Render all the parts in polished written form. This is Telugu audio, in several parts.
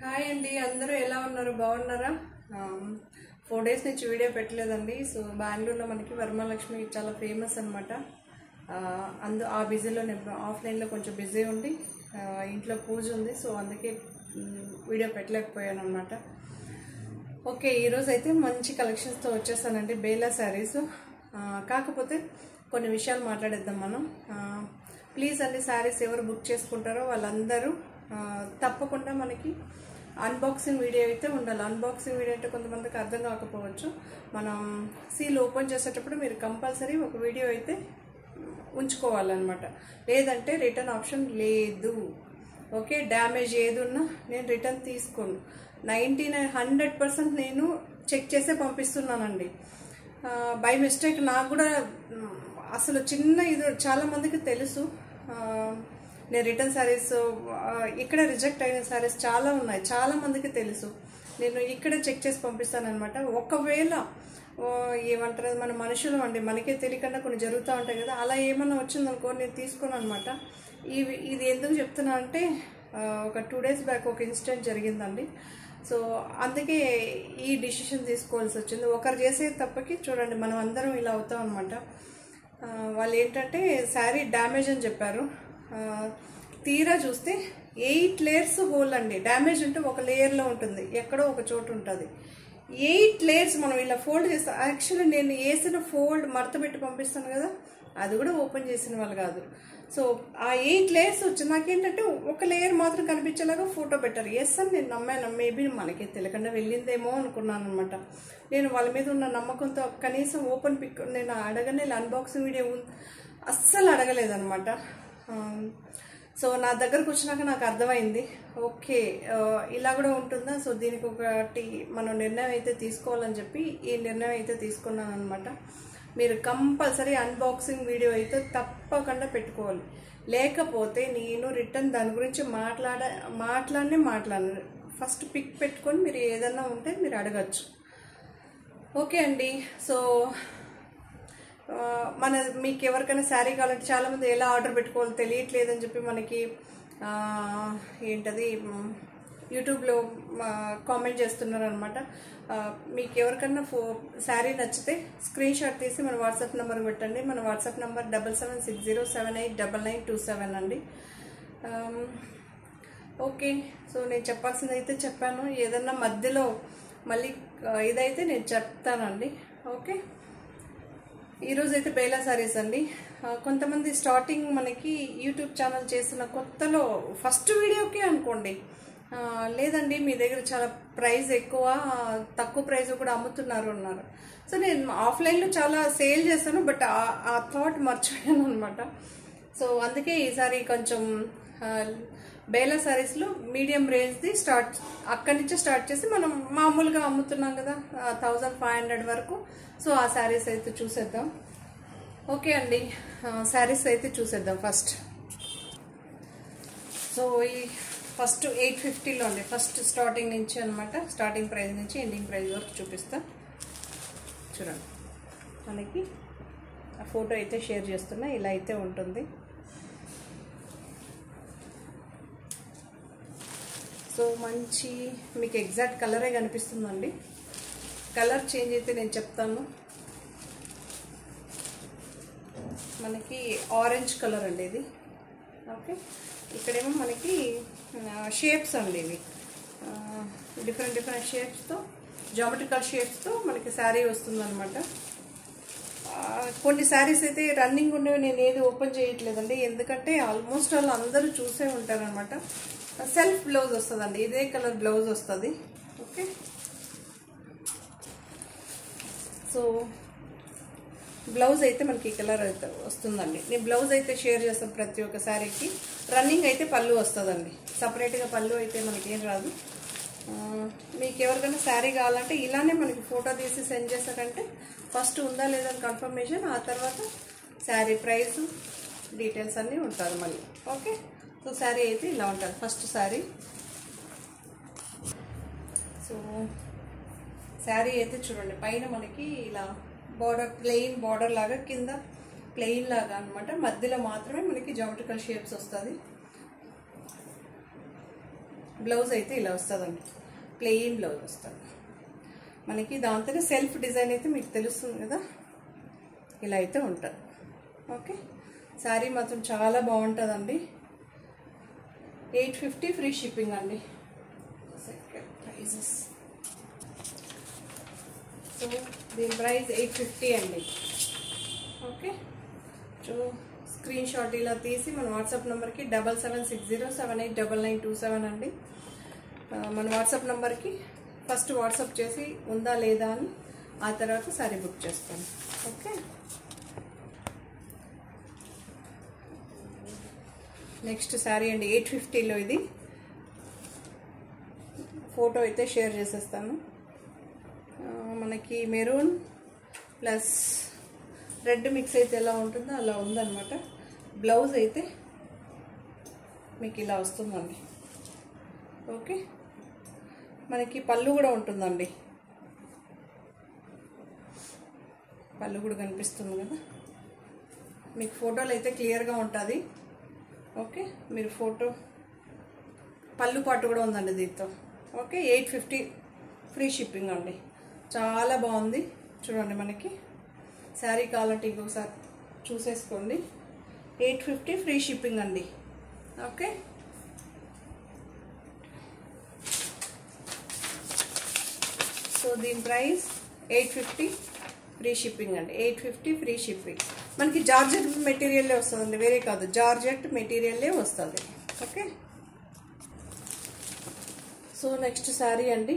హాయ్ అండి, అందరూ ఎలా ఉన్నారు? బాగున్నారా? 4 డేస్ నుంచి వీడియో పెట్టలేదండి. సో బెంగళూరులో మనకి వరమహాలక్ష్మి చాలా ఫేమస్ అనమాట. ఆ బిజీలో నేను ఆఫ్లైన్లో కొంచెం బిజీ ఉండి ఇంట్లో పూజ ఉంది. సో అందుకే వీడియో పెట్టలేకపోయాను అనమాట. ఓకే, ఈరోజు అయితే మంచి కలెక్షన్స్తో వచ్చేసానండి, బేలా శారీస్. కాకపోతే కొన్ని విషయాలు మాట్లాడేద్దాం మనం. ప్లీజ్ అండి, శారీస్ ఎవరు బుక్ చేసుకుంటారో వాళ్ళందరూ తప్పకుండా మనకి అన్బాక్సింగ్ వీడియో అయితే ఉండాలి. అన్బాక్సింగ్ వీడియో అంటే కొంతమందికి అర్థం కాకపోవచ్చు. మనం సీల్ ఓపెన్ చేసేటప్పుడు మీరు కంపల్సరీ ఒక వీడియో అయితే ఉంచుకోవాలన్నమాట. లేదంటే రిటర్న్ ఆప్షన్ లేదు. ఓకే, డ్యామేజ్ ఏది ఉన్నా నేను రిటర్న్ తీసుకోను. 99-100% నేను చెక్ చేసే పంపిస్తున్నానండి. బై మిస్టేక్ నాకు కూడా అసలు చిన్న ఇది చాలా మందికి తెలుసు. నేను రిటర్న్ శారీస్ ఇక్కడ రిజెక్ట్ అయిన శారీస్ చాలా ఉన్నాయి, చాలా మందికి తెలుసు. నేను ఇక్కడ చెక్ చేసి పంపిస్తానమాట. ఒకవేళ ఏమంటారు, మన మనుషులు అండి, మనకే తెలియకుండా కొన్ని జరుగుతూ ఉంటాయి కదా, అలా ఏమన్నా వచ్చిందనుకో నేను తీసుకోను అనమాట. ఇది ఎందుకు చెప్తున్నా అంటే ఒక 2 డేస్ బ్యాక్ ఒక ఇన్సిడెంట్ జరిగిందండి. సో అందుకే ఈ డిసిషన్ తీసుకోవాల్సి వచ్చింది. ఒకరు చేసే తప్పకి చూడండి మనం అందరం ఇలా అవుతాం అనమాట. వాళ్ళు ఏంటంటే శారీ డ్యామేజ్ అని చెప్పారు. తీరా చూస్తే 8 లేయర్స్ హోల్ అండి. డ్యామేజ్ అంటే ఒక లేయర్లో ఉంటుంది, ఎక్కడో ఒక చోటు ఉంటుంది. 8 లేయర్స్ మనం ఇలా ఫోల్డ్ చేస్తాం. యాక్చువల్లీ నేను వేసిన ఫోల్డ్ మడత పెట్టి పంపిస్తాను కదా, అది కూడా ఓపెన్ చేసిన వాళ్ళు కాదు. సో ఆ 8 లేయర్స్ వచ్చి నాకేంటంటే ఒక లేయర్ మాత్రం కనిపించేలాగా ఫోటో పెట్టారు. ఎస్ అని నేను నమ్మాను. మేబీ మనకి తెలియకుండా వెళ్ళిందేమో అనుకున్నాను అనమాట. నేను వాళ్ళ మీద ఉన్న నమ్మకంతో కనీసం ఓపెన్ పిక్ నేను అడగనే, అన్బాక్సింగ్ వీడియో అస్సలు అడగలేదనమాట. సో నా దగ్గరకు వచ్చినాక నాకు అర్థమైంది, ఓకే ఇలా కూడా ఉంటుందా. సో దీనికి ఒకటి మనం నిర్ణయం అయితే తీసుకోవాలని చెప్పి ఈ నిర్ణయం అయితే తీసుకున్నాను అనమాట. మీరు కంపల్సరీ అన్బాక్సింగ్ వీడియో అయితే తప్పకుండా పెట్టుకోవాలి. లేకపోతే నేను రిటర్న్ దాని గురించి మాట్లాడను. ఫస్ట్ పిక్ పెట్టుకొని మీరు ఏదన్నా ఉంటే మీరు అడగచ్చు. ఓకే అండి. సో మీకు ఎవరికైనా శారీ కావాలంటే చాలామంది ఎలా ఆర్డర్ పెట్టుకోవాలో తెలియట్లేదని చెప్పి మనకి ఏంటది యూట్యూబ్లో కామెంట్ చేస్తున్నారు అనమాట. మీకు ఎవరికన్నా శారీ నచ్చితే స్క్రీన్ షాట్ తీసి మన వాట్సాప్ నెంబర్ పెట్టండి. మన వాట్సాప్ నెంబర్ 7760789927 అండి. ఓకే, సో నేను చెప్పాల్సింది అయితే చెప్పాను. ఏదన్నా మధ్యలో మళ్ళీ ఇదైతే నేను చెప్తానండి. ఓకే, ఈరోజు అయితే బేలా శారీస్ అండి. కొంతమంది స్టార్టింగ్ మనకి యూట్యూబ్ ఛానల్ చేస్తున్న కొత్తలో ఫస్ట్ వీడియోకే అనుకోండి, లేదండి మీ దగ్గర చాలా ప్రైస్ ఎక్కువ, తక్కువ ప్రైస్ కూడా అమ్ముతున్నారు అన్నారు. సో నేను ఆఫ్లైన్లో చాలా సేల్ చేస్తాను, బట్ ఆ థాట్ మర్చిపోయాను అనమాట. సో అందుకే ఈసారి కొంచెం బేలా శారీస్లో మీడియం రేంజ్ది అక్కడి నుంచే స్టార్ట్ చేసి మనం మామూలుగా అమ్ముతున్నాం కదా 1500 వరకు. సో ఆ శారీస్ అయితే చూసేద్దాం. ఓకే అండి, శారీస్ అయితే చూసేద్దాం ఫస్ట్. సో ఈ ఫస్ట్ 850లో అండి, ఫస్ట్ స్టార్టింగ్ నుంచి అనమాట. స్టార్టింగ్ ప్రైస్ నుంచి ఎండింగ్ ప్రైస్ వరకు చూపిస్తా. చూడండి, మనకి ఆ ఫోటో అయితే షేర్ చేస్తున్నా. ఇలా అయితే ఉంటుంది. సో మంచి మీకు ఎగ్జాక్ట్ కలరే కనిపిస్తుందండి. కలర్ చేంజ్ అయితే నేను చెప్తాను. మనకి ఆరెంజ్ కలర్ అండి ఇది. ఓకే, ఇక్కడేమో మనకి షేప్స్ అండి, ఇవి డిఫరెంట్ షేప్స్తో, జామెట్రికల్ షేప్స్తో మనకి శారీ వస్తుంది అనమాట. కొన్ని శారీస్ అయితే రన్నింగ్ ఉండేవి, నేను ఏది ఓపెన్ చేయట్లేదండి, ఎందుకంటే ఆల్మోస్ట్ వాళ్ళు అందరూ చూసే ఉంటారనమాట. సెల్ఫ్ బ్లౌజ్ వస్తుందండి, ఇదే కలర్ బ్లౌజ్ వస్తుంది. ఓకే, సో బ్లౌజ్ అయితే మనకి ఈ కలర్ అయితే వస్తుందండి. నేను బ్లౌజ్ అయితే షేర్ చేస్తాను ప్రతి ఒక్క శారీకి. రన్నింగ్ అయితే పళ్ళు వస్తుందండి, సపరేట్గా పళ్ళు అయితే మనకి ఏం రాదు. మీకు ఎవరికైనా శారీ కావాలంటే ఇలానే మనకి ఫోటో తీసి సెండ్ చేశారంటే ఫస్ట్ ఉందా లేదా కన్ఫర్మేషన్, ఆ తర్వాత శారీ ప్రైస్ డీటెయిల్స్ అన్నీ ఉంటుంది మళ్ళీ. ఓకే, సో శారీ అయితే ఇలా ఉంటుంది ఫస్ట్ శారీ. సో శారీ అయితే చూడండి, పైన మనకి ఇలా బార్డర్, ప్లెయిన్ బార్డర్ లాగా, కింద ప్లెయిన్ లాగా అనమాట. మధ్యలో మాత్రమే మనకి జామెట్రికల్ షేప్స్ వస్తుంది. బ్లౌజ్ అయితే ఇలా వస్తుందండి, ప్లెయిన్ బ్లౌజ్ వస్తుంది మనకి. దాంతోనే సెల్ఫ్ డిజైన్ అయితే మీకు తెలుస్తుంది కదా, ఇలా అయితే ఉంటుంది. ఓకే, శారీ మాత్రం చాలా బాగుంటుందండి. 850 ఫ్రీ షిప్పింగ్ అండి. సెకండ్ ప్రైజెస్, సో దీని ప్రైస్ 850 అండి. ఓకే, సో స్క్రీన్ షాట్ ఇలా తీసి మన వాట్సాప్ నెంబర్కి 7760789927 అండి. మన వాట్సాప్ నెంబర్కి ఫస్ట్ వాట్సాప్ చేసి ఉందా లేదా అని, ఆ తర్వాత సారీ బుక్ చేస్తాను. ఓకే, నెక్స్ట్ శారీ అండి 850లో. ఇది ఫోటో అయితే షేర్ చేసేస్తాను. మనకి మెరూన్ ప్లస్ రెడ్ మిక్స్ అయితే ఎలా ఉంటుందో అలా ఉందన్నమాట. బ్లౌజ్ అయితే మీకు ఇలా వస్తుందండి. ఓకే, మనకి పళ్ళు కూడా ఉంటుందండి, పళ్ళు కూడా కనిపిస్తుంది కదా మీకు. ఫోటోలు అయితే క్లియర్గా ఉంటుంది. ఓకే, మీరు ఫోటో పళ్ళు పాటు కూడా ఉందండి దీంతో. ఓకే, 850 ఫ్రీ షిప్పింగ్ అండి. చాలా బాగుంది చూడండి. మనకి శారీ కావాలంటే ఇంకొకసారి చూసేసుకోండి. 850 ఫ్రీ షిప్పింగ్ అండి. ఓకే, సో దీని ప్రైస్ 850 ఫ్రీ షిప్పింగ్ అండి. 850 ఫ్రీ షిప్పింగ్. మనకి జార్జెట్ మెటీరియల్లే వస్తుందండి, వేరే కాదు, జార్జెట్ మెటీరియల్లే వస్తుంది. ఓకే, సో నెక్స్ట్ శారీ అండి.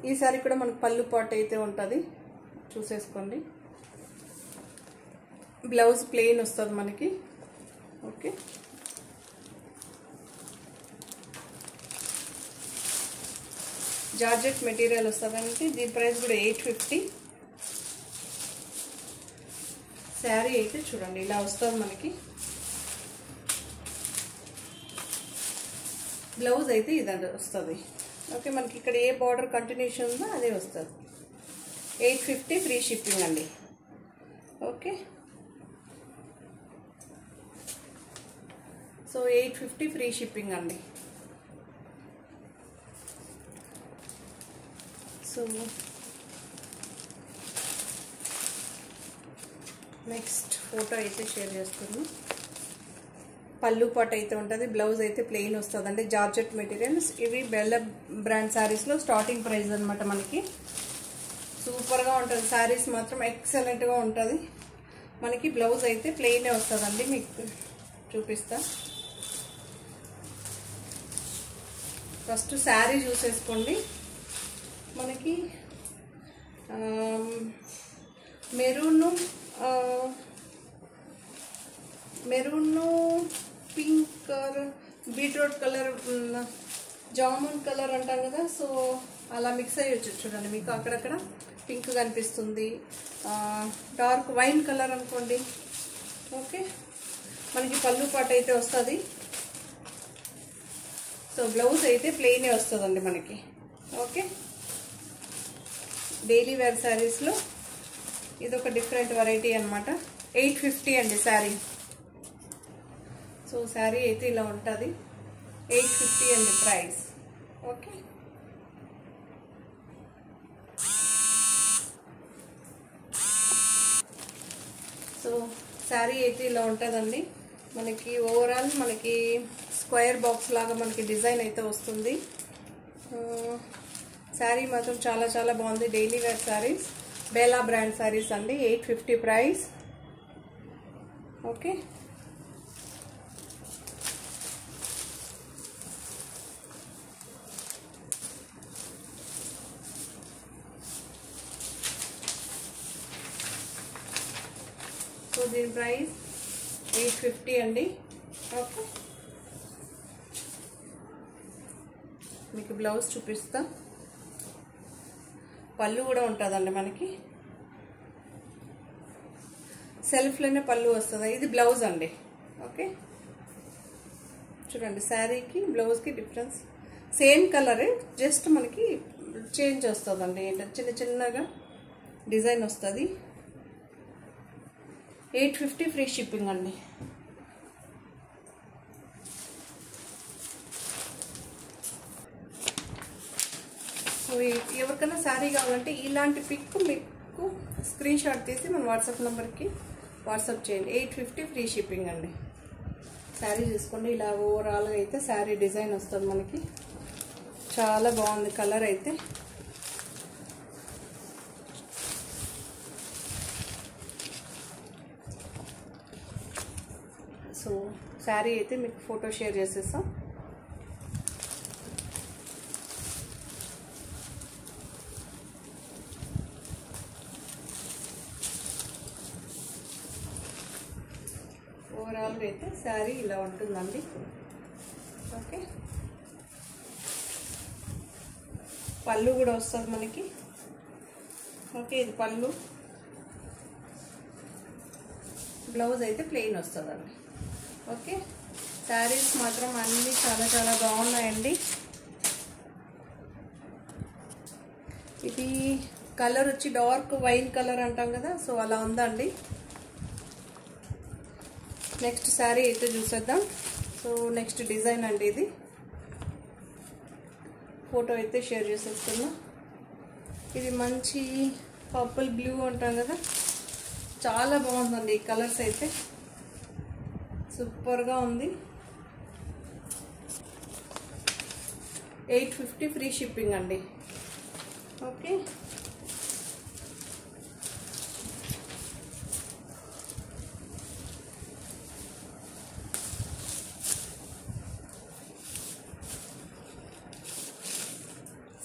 ఈ శారీ కూడా మనకు పళ్ళు పాటు అయితే ఉంటుంది, చూసేసుకోండి. బ్లౌజ్ ప్లెయిన్ వస్తుంది మనకి. ఓకే, జార్జెట్ మెటీరియల్ వస్తుందండి. దీని ప్రైస్ కూడా 850. శారీ అయితే చూడండి ఇలా వస్తుంది మనకి. బ్లౌజ్ అయితే ఇదండి వస్తుంది. ఓకే, మనకి ఇక్కడ ఏ బార్డర్ కంటిన్యూషన్ ఉందో అదే వస్తుంది. 850 ఫ్రీ షిప్పింగ్ అండి. ఓకే, సో 850 ఫ్రీ షిప్పింగ్ అండి. సో నెక్స్ట్ ఫోటో అయితే షేర్ చేస్తున్నాను. పళ్ళు పాటు అయితే ఉంటుంది, బ్లౌజ్ అయితే ప్లెయిన్ వస్తుందండి. జార్జెట్ మెటీరియల్స్ ఇవి బెల్ల బ్రాండ్ శారీస్లో స్టార్టింగ్ ప్రైస్ అనమాట. మనకి సూపర్గా ఉంటుంది శారీస్, మాత్రం ఎక్సలెంట్గా ఉంటుంది. మనకి బ్లౌజ్ అయితే ప్లెయినే వస్తుందండి. మీకు చూపిస్తా. ఫస్ట్ శారీ చూసేసుకోండి. మనకి maroon pink colour, beetroot colour, jamun colour అంటాం కదా, సో అలా మిక్స్ అయ్యొచ్చు చూడండి. మీకు అక్కడక్కడ పింక్ కనిపిస్తుంది, డార్క్ వైన్ కలర్ అనుకోండి. ఓకే, మనకి పళ్ళు పాటు అయితే వస్తుంది. సో బ్లౌజ్ అయితే ప్లెయినే వస్తుందండి మనకి. ఓకే, డైలీ వేర్ శారీస్లో ఇదొక డిఫరెంట్ వెరైటీ అనమాట. 850 అండి శారీ. సో శారీ అయితే ఇలా ఉంటుంది. 850 అండి ప్రైస్. ఓకే, సో శారీ అయితే ఇలా ఉంటుందండి మనకి. ఓవరాల్ మనకి స్క్వేర్ బాక్స్ లాగా మనకి డిజైన్ అయితే వస్తుంది. శారీ మాత్రం చాలా చాలా బాగుంది. Daily wear saris, Bela brand saris అండి. 850 ప్రైస్. ఓకే, సో దీని ప్రైస్ 850 అండి. ఓకే, మీకు బ్లౌజ్ చూపిస్తా. పళ్ళు కూడా ఉంటుందండి మనకి, సెల్ఫ్లోనే పళ్ళు వస్తుంది. ఇది బ్లౌజ్ అండి. ఓకే, చూడండి శారీకి బ్లౌజ్కి డిఫరెన్స్. సేమ్ కలరే, జస్ట్ మనకి చేంజ్ వస్తుందండి. చిన్న చిన్నగా డిజైన్ వస్తుంది. 850 ఫ్రీ షిప్పింగ్ అండి. సో ఎవరికైనా శారీ కావాలంటే ఇలాంటి పిక్ మీకు స్క్రీన్ షాట్ తీసి మన వాట్సాప్ నెంబర్కి వాట్సాప్ చేయండి. 850 ఫ్రీ షిప్పింగ్ అండి. శారీ చూసుకోండి, ఇలా ఓవరాల్గా అయితే శారీ డిజైన్ వస్తుంది మనకి. చాలా బాగుంది కలర్ అయితే. సో శారీ అయితే మీకు ఫోటో షేర్ చేసేస్తాం. ఓవరాల్గా అయితే శారీ ఇలా ఉంటుందండి. ఓకే, పళ్ళు కూడా వస్తుంది మనకి. ఓకే, ఇది పళ్ళు. బ్లౌజ్ అయితే ప్లెయిన్ వస్తుందండి. ఓకే, శారీస్ మాత్రం అన్నీ చాలా చాలా బాగున్నాయండి. ఇది కలర్ వచ్చి డార్క్ వైన్ కలర్ అంటాం కదా, సో అలా ఉందండి. నెక్స్ట్ శారీ అయితే చూసేద్దాం. సో నెక్స్ట్ డిజైన్ అండి, ఇది ఫోటో అయితే షేర్ చేసేస్తున్నా. ఇది మంచి పర్పుల్ బ్లూ అంటాం కదా, చాలా బాగుందండి. ఈ కలర్స్ అయితే సూపర్గా ఉంది. 850 ఫ్రీ షిప్పింగ్ అండి. ఓకే,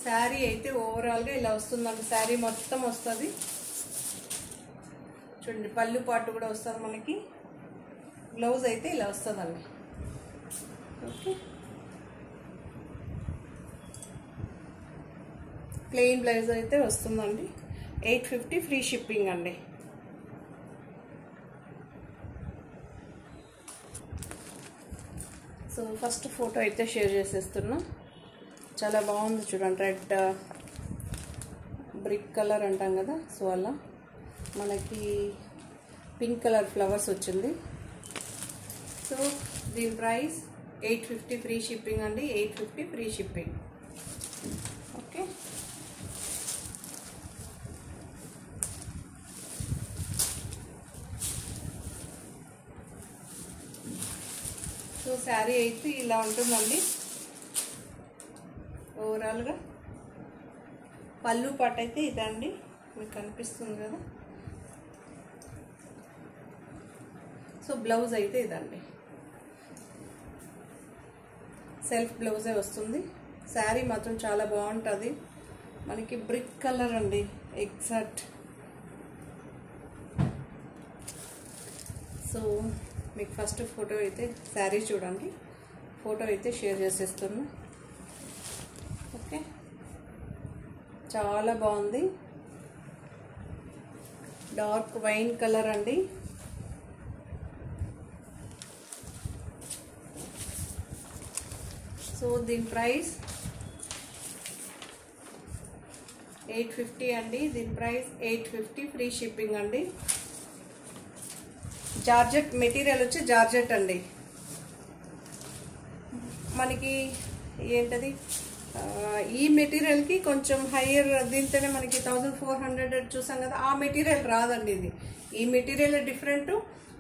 శారీ అయితే ఓవరాల్గా ఇలా వస్తుందండి. శారీ మొత్తం వస్తుంది చూడండి. పళ్ళు పాటు కూడా వస్తుంది మనకి. బ్లౌజ్ అయితే ఇలా వస్తుందండి. ఓకే, ప్లెయిన్ బ్లౌజ్ అయితే వస్తుందండి. 850 ఫ్రీ షిప్పింగ్ అండి. సో ఫస్ట్ ఫోటో అయితే షేర్ చేసేస్తున్నా. చాలా బాగుంది చూడండి. రెడ్ బ్రిక్ కలర్ అంటాం కదా, సో అలా మనకి పింక్ కలర్ ఫ్లవర్స్ వచ్చింది. సో దీని ప్రైస్ 850 ఫ్రీ షిప్పింగ్ అండి. 850 free shipping. Okay, so sari అయితే ఇలా ఉంటుందండి ఓవరాల్గా. పళ్ళు పాటు అయితే ఇదండి, మీకు కనిపిస్తుంది కదా. సో బ్లౌజ్ అయితే ఇదండి, సెల్ఫ్ బ్లౌజే వస్తుంది. శారీ మాత్రం చాలా బాగుంటుంది. మనకి బ్రిక్ కలర్ అండి ఎగ్జాక్ట్. సో మీకు ఫస్ట్ ఫోటో అయితే శారీ చూడండి, ఫోటో అయితే షేర్ చేసేస్తున్నా. ఓకే, చాలా బాగుంది. డార్క్ వైన్ కలర్ అండి. సో దీని ప్రైస్ 850 అండి. దీని ప్రైస్ 850 ఫ్రీ షిప్పింగ్ అండి. జార్జెట్ మెటీరియల్ వచ్చి జార్జెట్ అండి. మనకి ఏంటది ఈ మెటీరియల్కి కొంచెం హైయర్, దీంతోనే మనకి 1400 చూసాం కదా, ఆ మెటీరియల్ రాదండి. ఇది ఈ మెటీరియల్ డిఫరెంట్.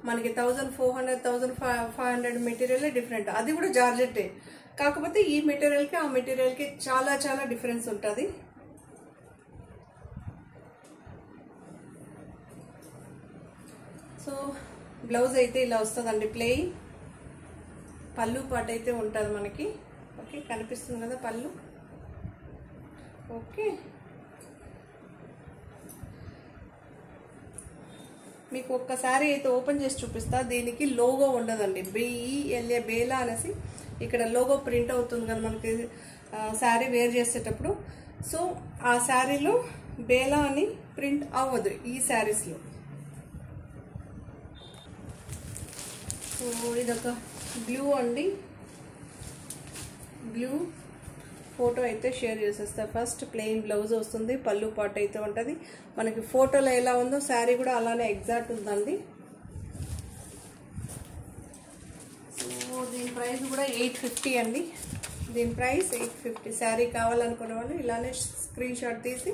మనకి 1400 1500 మెటీరియల్ డిఫరెంట్. అది కూడా జార్జెట్టే, కాకపోతే ఈ మెటీరియల్కి ఆ మెటీరియల్కి చాలా చాలా డిఫరెన్స్ ఉంటుంది. సో బ్లౌజ్ అయితే ఇలా వస్తుందండి ప్లెయిన్. పళ్ళు పాటు అయితే ఉంటుంది మనకి. ఓకే, కనిపిస్తుంది కదా పళ్ళు. ఓకే, మీకు ఒక్కసారి అయితే ఓపెన్ చేసి చూపిస్తా. దీనికి లోగో ఉండదండి. BELA బేలా అనేసి ఇక్కడ లోగో ప్రింట్ అవుతుంది కదా మనకి శారీ వేర్ చేసేటప్పుడు. సో ఆ శారీలో బేలా అని ప్రింట్ అవ్వదు ఈ శారీస్లో. సో ఇదొక బ్లూ అండి. బ్లూ ఫోటో అయితే షేర్ చేసేస్తా. ఫస్ట్ ప్లెయిన్ బ్లౌజ్ వస్తుంది, పళ్ళు పాటు అయితే ఉంటుంది. మనకి ఫోటోలో ఎలా ఉందో శారీ కూడా అలానే ఎగ్జాక్ట్ ఉందండి. సో దీని ప్రైస్ కూడా 850 అండి. దీని ప్రైస్ 850. శారీ కావాలనుకునే వాళ్ళు ఇలానే స్క్రీన్ షాట్ తీసి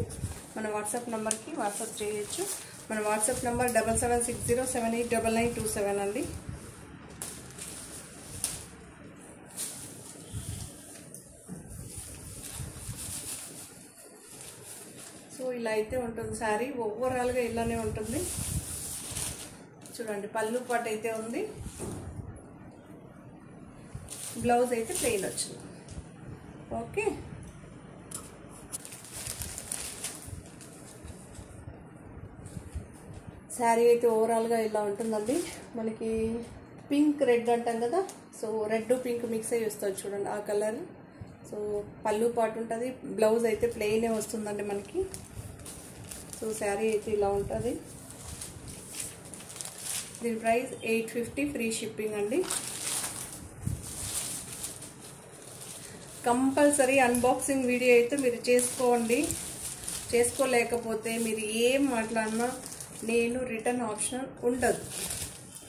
మన వాట్సాప్ నెంబర్కి వాట్సాప్ చేయొచ్చు. మన వాట్సాప్ నెంబర్ 7760789927 అండి. సో ఇలా అయితే ఉంటుంది శారీ, ఓవరాల్గా ఇలానే ఉంటుంది. చూడండి, పళ్ళు పాటు అయితే ఉంది, బ్లౌజ్ అయితే ప్లెయిన్ వచ్చింది. ఓకే, శారీ అయితే ఓవరాల్గా ఇలా ఉంటుందండి. మనకి పింక్ రెడ్ అంటాం కదా, సో రెడ్ పింక్ మిక్స్ అయ్యి వస్తుంది చూడండి ఆ కలర్. సో పళ్ళు పాటు ఉంటుంది, బ్లౌజ్ అయితే ప్లెయినే వస్తుందండి మనకి. సో శారీ అయితే ఇలా ఉంటుంది. దీని ప్రైస్ 850, ఫ్రీ షిప్పింగ్ అండి. కంపల్సరీ అన్బాక్సింగ్ వీడియో అయితే మీరు చేసుకోండి. చేసుకోలేకపోతే మీరు ఏం మాట్లాడినా నేను రిటర్న్ ఆప్షన్ ఉండదు.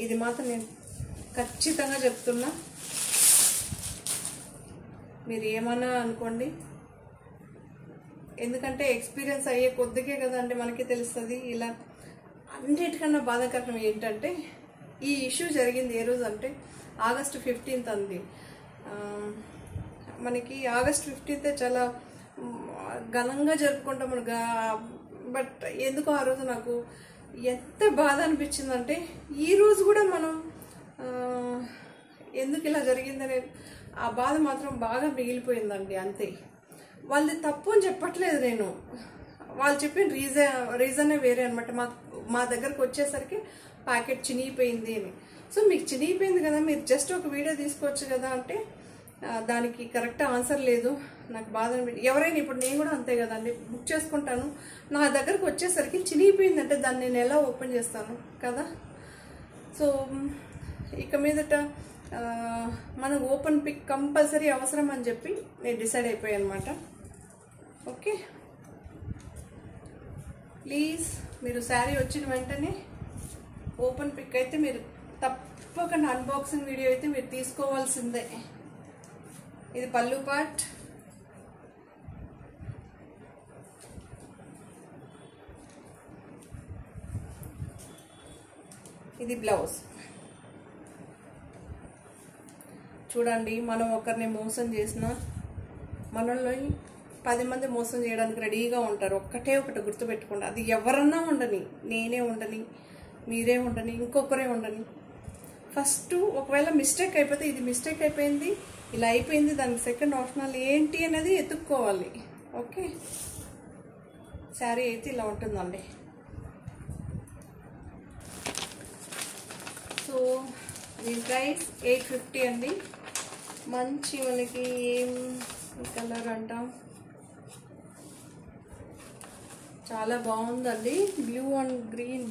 ఇది మాత్రం నేను ఖచ్చితంగా చెప్తున్నా. మీరు ఏమన్నా అనుకోండి, ఎందుకంటే ఎక్స్పీరియన్స్ అయ్యే కొద్దిగే కదండి మనకి తెలుస్తుంది. ఇలా అన్నిటికన్నా బాధాకరం ఏంటంటే ఈ ఇష్యూ జరిగింది ఏ రోజు అంటే ఆగస్టు 15th అంది. మనకి ఆగస్ట్ 15th చాలా ఘనంగా జరుపుకుంటాం మనగా. బట్ ఎందుకో ఆ రోజు నాకు ఎంత బాధ అనిపించిందంటే ఈ రోజు కూడా మనం ఎందుకు ఇలా జరిగిందనే ఆ బాధ మాత్రం బాగా మిగిలిపోయిందండి. అంతే, వాళ్ళది తప్పు అని చెప్పట్లేదు నేను, వాళ్ళు చెప్పిన రీజనే వేరే అనమాట. మా దగ్గరకు వచ్చేసరికి ప్యాకెట్ చినిగిపోయింది అని. సో మీకు చినిగిపోయింది కదా, మీరు జస్ట్ ఒక వీడియో తీసుకోవచ్చు కదా అంటే దానికి కరెక్ట్ ఆన్సర్ లేదు. నాకు బాధ ఎవరైనా, ఇప్పుడు నేను కూడా అంతే కదండి, బుక్ చేసుకుంటాను, నా దగ్గరకు వచ్చేసరికి చినిగిపోయిందంటే దాన్ని నేను ఎలా ఓపెన్ చేస్తాను కదా. సో ఇక మీదట మన ఓపెన్ పిక్ కంపల్సరీ అవసరం అని చెప్పి నేను డిసైడ్ అయిపోయాను అనమాట. ఓకే, ప్లీజ్ మీరు శారీ వచ్చిన వెంటనే ఓపెన్ పిక్ అయితే మీరు తప్పకుండా అన్బాక్సింగ్ వీడియో అయితే మీరు తీసుకోవాల్సిందే. ఇది పళ్ళు పార్ట్, ఇది బ్లౌజ్. చూడండి, మనం ఒకరిని మోసం చేసిన మనల్ని 10 మంది మోసం చేయడానికి రెడీగా ఉంటారు. ఒకటే ఒకటి గుర్తుపెట్టుకోండి, అది ఎవరన్నా ఉండని, నేనే ఉండని, మీరే ఉండని, ఇంకొకరే ఉండని, ఫస్ట్ ఒకవేళ మిస్టేక్ అయిపోతే ఇది మిస్టేక్ అయిపోయింది, ఇలా అయిపోయింది, దానికి సెకండ్ ఆప్షనల్ ఏంటి అనేది ఎత్తుక్కోవాలి. ఓకే, శారీ అయితే ఇలా ఉంటుందండి. సో దీని ప్రైస్ 850 అండి. మంచి మనకి ఏం కలర్ అంటాం, చాలా బాగుందండి. Blue and green,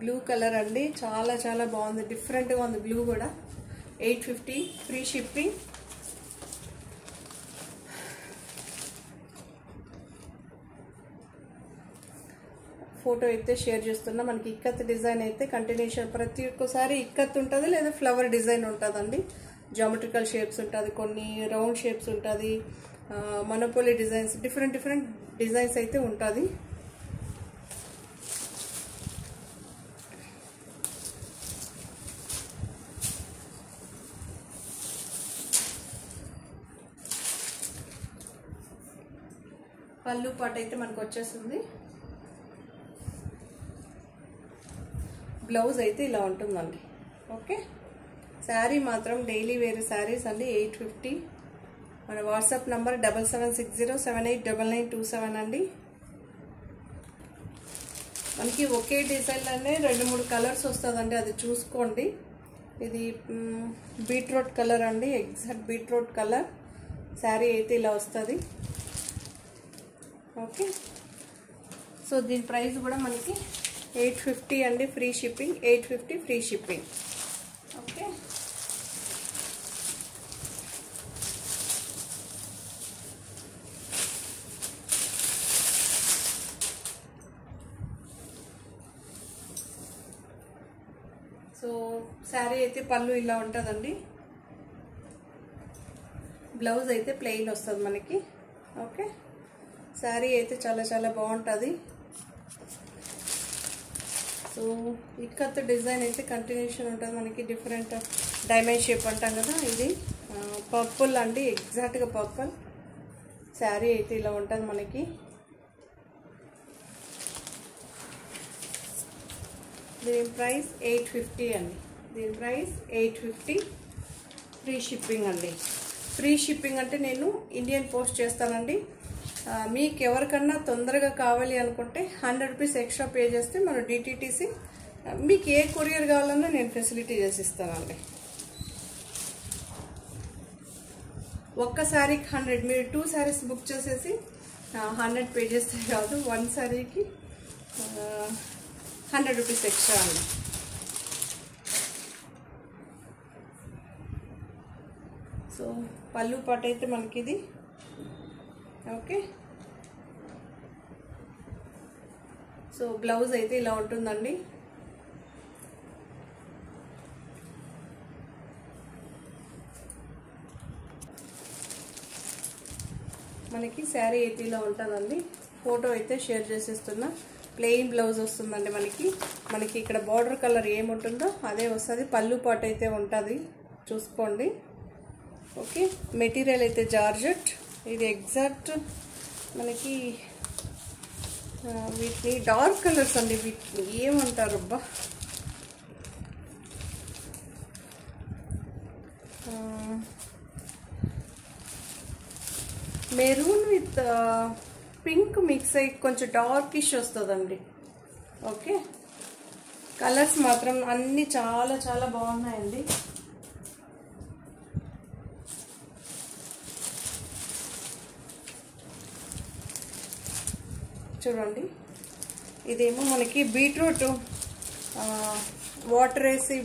blue colour అండి, చాలా చాలా బాగుంది, డిఫరెంట్గా ఉంది బ్లూ కూడా. 850, ఫ్రీ షిప్పింగ్. ఫోటో అయితే షేర్ చేస్తున్నా. మనకి ఇక్కత్ డిజైన్ అయితే కంటిన్యూషన్ ప్రతి ఒక్కసారి ఇక్కత్ ఉంటుంది, లేదా ఫ్లవర్ డిజైన్ ఉంటుందండి. జామెట్రికల్ షేప్స్ ఉంటుంది, కొన్ని రౌండ్ షేప్స్ ఉంటుంది, మనోపోలి డిజైన్స్, డిఫరెంట్ డిజైన్స్ అయితే ఉంటుంది. పళ్ళు పాటు అయితే మనకు వచ్చేస్తుంది. బ్లౌజ్ అయితే ఇలా ఉంటుందండి. ఓకే, శారీ మాత్రం డైలీ వేర్ శారీస్ అండి. 850. మన వాట్సాప్ నంబర్ 7760789927 అండి. మనకి ఒకే డిజైన్లోనే 2-3 కలర్స్ వస్తుందండి, అది చూసుకోండి. ఇది బీట్రూట్ కలర్ అండి, ఎగ్జాక్ట్ బీట్రూట్ కలర్. శారీ అయితే ఇలా వస్తుంది. ఓకే, సో దీని ప్రైస్ కూడా మనకి 850 అండి, free shipping. 850 free shipping. Okay, so sari అయితే పళ్ళు ఇలా ఉంటుందండి. బ్లౌజ్ అయితే ప్లెయిన్ వస్తుంది మనకి. ఓకే, శారీ అయితే చాలా చాలా బాగుంటుంది. సో ఇక్కత్ డిజైన్ అయితే కంటిన్యూషన్ ఉంటుంది మనకి. డిఫరెంట్ డైమండ్ షేప్ అంటాం కదా, ఇది పర్పుల్ అండి, ఎగ్జాక్ట్గా పర్పుల్. శారీ అయితే ఇలా ఉంటుంది మనకి. దీని ప్రైస్ 850 అండి. దీని ప్రైస్ 850, ఫ్రీ షిప్పింగ్ అండి. ఫ్రీ షిప్పింగ్ అంటే నేను ఇండియన్ పోస్ట్ చేస్తానండి. మీకు ఎవరికన్నా తొందరగా కావాలి అనుకుంటే 100 రూపీస్ ఎక్స్ట్రా పే చేస్తే మన డిటిటిసి మీకు ఏ కొరియర్ కావాలన్నా నేను ఫెసిలిటీ చేసి ఇస్తానండి. ఒక్క శారీకి 100, మీరు 2 శారీస్ బుక్ చేసేసి 100 పే చేస్తే కాదు, 1 శారీకి 100 రూపీస్ ఎక్స్ట్రా అండి. సో పళ్ళు పాట అయితే మనకి ఇది. ఓకే, సో బ్లౌజ్ అయితే ఇలా ఉంటుందండి. మనకి శారీ అయితే ఇలా ఉంటుందండి. ఫోటో అయితే షేర్ చేసేస్తున్నా. ప్లెయిన్ బ్లౌజ్ వస్తుందండి మనకి ఇక్కడ బార్డర్ కలర్ ఏముంటుందో అదే వస్తుంది. పళ్ళు పాట అయితే ఉంటుంది, చూసుకోండి. ఓకే, మెటీరియల్ అయితే జార్జెట్. ఇది ఎగ్జాక్ట్ మనకి వీటిని డార్క్ కలర్స్ అండి. వీటిని ఏమంటారు అబ్బా, మెరూన్ విత్ పింక్ మిక్స్ అయ్యి కొంచెం డార్కిష్ వస్తుందండి. ఓకే, కలర్స్ మాత్రం అన్నీ చాలా చాలా బాగున్నాయండి. చూడండి, ఇదేమో మనకి బీట్రూట్ వాటర్ వేసి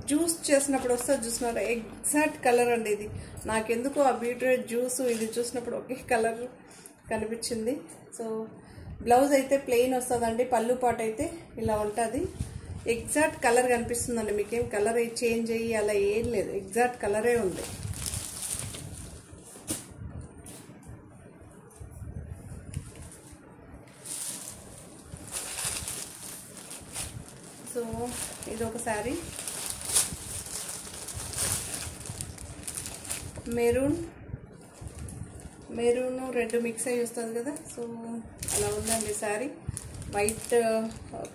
జ్యూస్ చేసినప్పుడు వస్తుంది చూసినారా, ఎగ్జాక్ట్ కలర్ అండి ఇది. నాకెందుకు ఆ బీట్రూట్ జ్యూస్ ఇది చూసినప్పుడు ఒకే కలర్ కనిపించింది. సో బ్లౌజ్ అయితే ప్లెయిన్ వస్తుందండి. పళ్ళు పాట అయితే ఇలా ఉంటుంది. ఎగ్జాక్ట్ కలర్ కనిపిస్తుందండి. మీకేం కలర్ చేంజ్ అయ్యి అలా ఏం లేదు, ఎగ్జాక్ట్ కలరే ఉంది. సో ఇది ఒక శారీ, మెరూన్ రెడ్ మిక్స్ అయ్యి వస్తుంది కదా. సో అలా ఉందండి శారీ. వైట్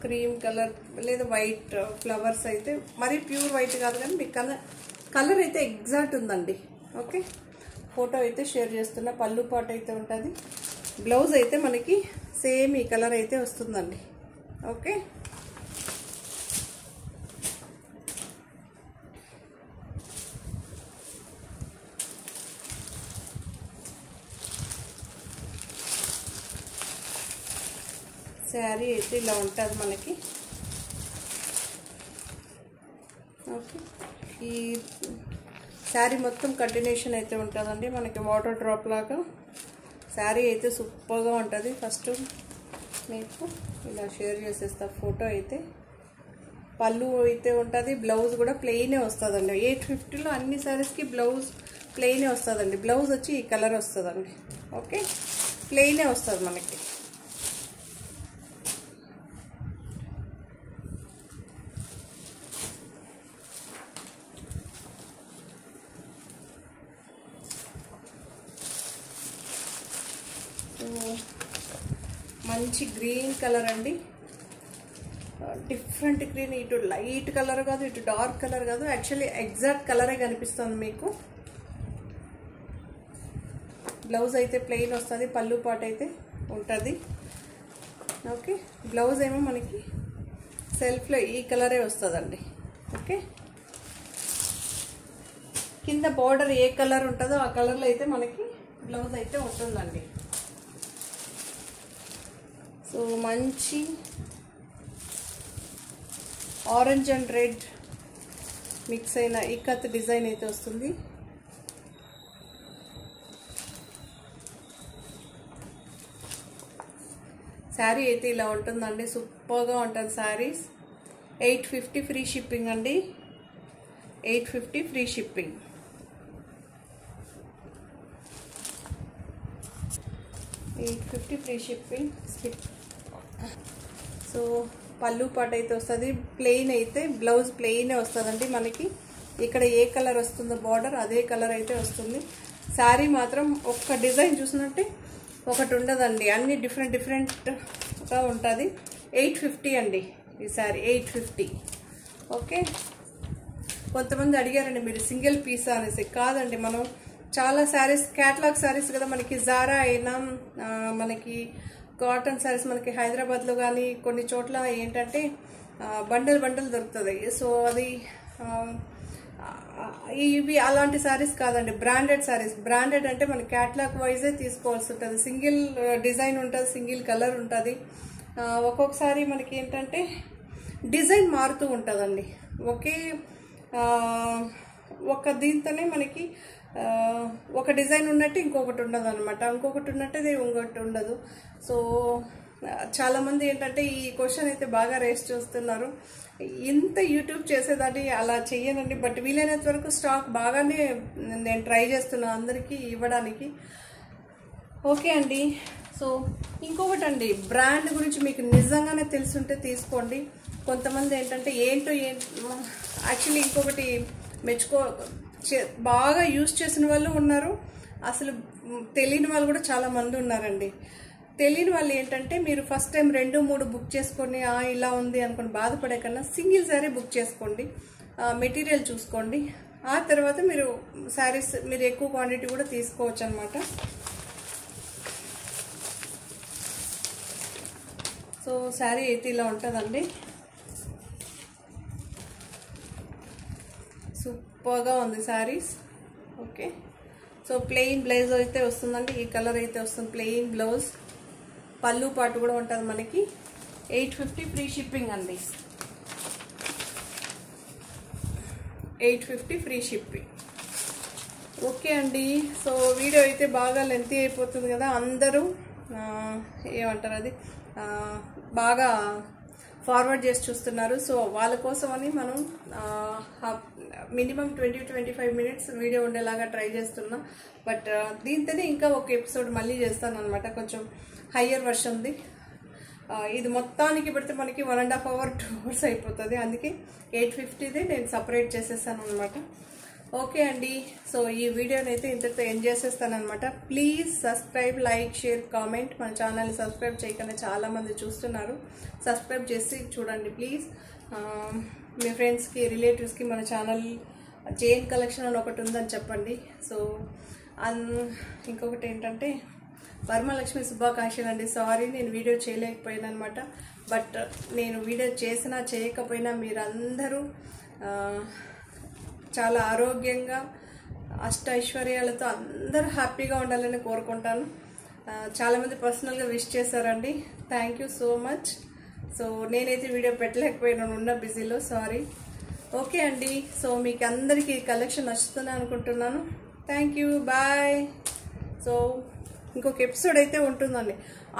క్రీమ్ కలర్ లేదా వైట్ ఫ్లవర్స్ అయితే మరీ ప్యూర్ వైట్ కాదు కానీ మీకు కలర్ అయితే ఎగ్జాక్ట్ ఉందండి. ఓకే, ఫోటో అయితే షేర్ చేస్తున్నా. పళ్ళు పాట అయితే ఉంటుంది. బ్లౌజ్ అయితే మనకి సేమ్ ఈ కలర్ అయితే వస్తుందండి. ఓకే, శారీ అయితే ఇలా ఉంటుంది మనకి. ఓకే, ఈ శారీ మొత్తం కంటిన్యూషన్ అయితే ఉంటుందండి మనకి. వాటర్ డ్రాప్ లాగా శారీ అయితే సూపర్గా ఉంటుంది. ఫస్ట్ మీకు ఇలా షేర్ చేసేస్తా ఫోటో అయితే. పళ్ళు అయితే ఉంటుంది, బ్లౌజ్ కూడా ప్లెయినే వస్తుందండి. 850లో అన్ని శారీస్కి బ్లౌజ్ ప్లెయినే వస్తుందండి. బ్లౌజ్ వచ్చి ఈ కలర్ వస్తుందండి. ఓకే, ప్లెయినే వస్తుంది మనకి. మంచి గ్రీన్ కలర్ అండి, డిఫరెంట్ గ్రీన్. ఇటు లైట్ కలర్ కాదు, ఇటు డార్క్ కలర్ కాదు, యాక్చువల్లీ ఎగ్జాక్ట్ కలరే కనిపిస్తుంది మీకు. బ్లౌజ్ అయితే ప్లెయిన్ వస్తుంది, పళ్ళు పాట అయితే ఉంటుంది. ఓకే, బ్లౌజ్ ఏమో మనకి సెల్ఫ్లో ఈ కలరే వస్తుందండి. ఓకే, కింద బార్డర్ ఏ కలర్ ఉంటుందో ఆ కలర్లో అయితే మనకి బ్లౌజ్ అయితే ఉంటుందండి. సో మంచి ఆరెంజ్ అండ్ రెడ్ మిక్స్ అయిన ఇక్కత్ డిజైన్ అయితే వస్తుంది. శారీ అయితే ఇలా ఉంటుందండి, సూపర్గా ఉంటుంది శారీస్. 850 ఫ్రీ షిప్పింగ్ అండి. 850 free shipping. 850 free shipping. So పళ్ళు పాటు అయితే వస్తుంది, ప్లెయిన్ అయితే బ్లౌజ్ ప్లెయినే వస్తుందండి మనకి. ఇక్కడ ఏ కలర్ వస్తుందో బార్డర్ అదే కలర్ అయితే వస్తుంది. శారీ మాత్రం ఒక్క డిజైన్ చూసినట్టే ఒకటి ఉండదండి, అన్ని డిఫరెంట్గా ఉంటుంది. 850 అండి ఈ శారీ, 850. ఓకే, కొంతమంది అడిగారండి మీరు సింగిల్ పీస్ అనేసి. కాదండి, మనం చాలా శారీస్ క్యాటలాగ్ శారీస్ కదా మనకి. జారా అయినా మనకి కాటన్ శారీస్ మనకి హైదరాబాద్లో కానీ కొన్ని చోట్ల ఏంటంటే బండల్ దొరుకుతుంది. సో అది ఇవి అలాంటి శారీస్ కాదండి, బ్రాండెడ్ శారీస్. బ్రాండెడ్ అంటే మన క్యాటలాగ్ వైజే తీసుకోవాల్సి ఉంటుంది. సింగిల్ డిజైన్ ఉంటుంది, సింగిల్ కలర్ ఉంటుంది. ఒక్కొక్కసారి మనకి ఏంటంటే డిజైన్ మారుతూ ఉంటుందండి. ఒక దీంతోనే మనకి ఒక డిజైన్ ఉన్నట్టు ఇంకొకటి ఉండదు అనమాట, ఇంకొకటి ఉన్నట్టు ఇంకొకటి ఉండదు. సో చాలామంది ఏంటంటే ఈ క్వశ్చన్ అయితే బాగా రేస్ చేస్తున్నారు. ఇంత యూట్యూబ్ చేసేదాన్ని అలా చెయ్యనండి, బట్ వీలైనంత వరకు స్టాక్ బాగానే నేను ట్రై చేస్తున్నాను అందరికీ ఇవ్వడానికి. ఓకే అండి. సో ఇంకొకటి అండి, బ్రాండ్ గురించి మీకు నిజంగానే తెలుసుంటే తీసుకోండి. కొంతమంది ఏంటంటే ఏంటో యాక్చువల్లీ ఇంకొకటి బాగా యూజ్ చేసిన వాళ్ళు ఉన్నారు, అసలు తెలియని వాళ్ళు కూడా చాలా మంది ఉన్నారండి. తెలియని వాళ్ళు ఏంటంటే మీరు ఫస్ట్ టైం 2-3 బుక్ చేసుకొని ఇలా ఉంది అనుకుని బాధపడే కన్నా సింగిల్ శారీ బుక్ చేసుకోండి, మెటీరియల్ చూసుకోండి. ఆ తర్వాత మీరు శారీస్ మీరు ఎక్కువ క్వాంటిటీ కూడా తీసుకోవచ్చు అనమాట. సో శారీ అయితే ఇలా ఉంటుందండి, సూపర్గా ఉంది saris. Okay, so plain blouse అయితే వస్తుందండి, ఈ కలర్ అయితే వస్తుంది, ప్లెయిన్ బ్లౌజ్. పళ్ళు పాటు కూడా ఉంటుంది మనకి. 850 ఫ్రీ షిప్పింగ్ అండి, 850 ఫ్రీ షిప్పింగ్. ఓకే అండి. సో వీడియో అయితే బాగా లెంతీ అయిపోతుంది కదా, అందరూ ఏమంటారు అది బాగా ఫార్వర్డ్ చేసి చూస్తున్నారు. సో వాళ్ళ కోసమని మనం మినిమం 20-25 మినిట్స్ వీడియో ఉండేలాగా ట్రై చేస్తున్నాం. బట్ దీంతోనే ఇంకా ఒక ఎపిసోడ్ మళ్ళీ చేస్తాను అనమాట, కొంచెం హయ్యర్ వర్షన్ది. ఇది మొత్తానికి పెడితే మనకి 1.5 hours 2 hours అయిపోతుంది, అందుకే 850ది నేను సపరేట్ చేసేస్తాను అనమాట. ఓకే అండి. సో ఈ వీడియోని అయితే ఇంతటితో ఎండ్ చేసేస్తాను అనమాట. Please subscribe, like, share, comment. మన ఛానల్ని సబ్స్క్రైబ్ చేయకుండా చాలామంది చూస్తున్నారు, సబ్స్క్రైబ్ చేసి చూడండి ప్లీజ్. మీ ఫ్రెండ్స్కి, రిలేటివ్స్కి మన ఛానల్ జైన్ కలెక్షన్ అని ఒకటి ఉందని చెప్పండి. సో ఇంకొకటి ఏంటంటే వరమహాలక్ష్మి శుభాకాంక్షలు అండి. సారీ నేను వీడియో చేయలేకపోయాను అనమాట, బట్ నేను వీడియో చేసినా చేయకపోయినా మీరందరూ చాలా ఆరోగ్యంగా అష్టైశ్వర్యాలతో అందరూ హ్యాపీగా ఉండాలని కోరుకుంటాను. చాలామంది పర్సనల్గా విష్ చేశారండి, thank you so much. So నేనైతే వీడియో పెట్టలేకపోయినాను, ఉన్న బిజీలో, సారీ. ఓకే అండి. సో మీకు అందరికీ కలెక్షన్ నచ్చుతుందని అనుకుంటున్నాను. Thank you, bye. సో ఇంకొక ఎపిసోడ్ అయితే ఉంటుందండి,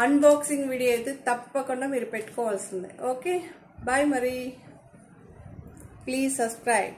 అన్బాక్సింగ్ వీడియో అయితే తప్పకుండా మీరు పెట్టుకోవాల్సిందే. Okay, bye. మరి ప్లీజ్ సబ్స్క్రైబ్.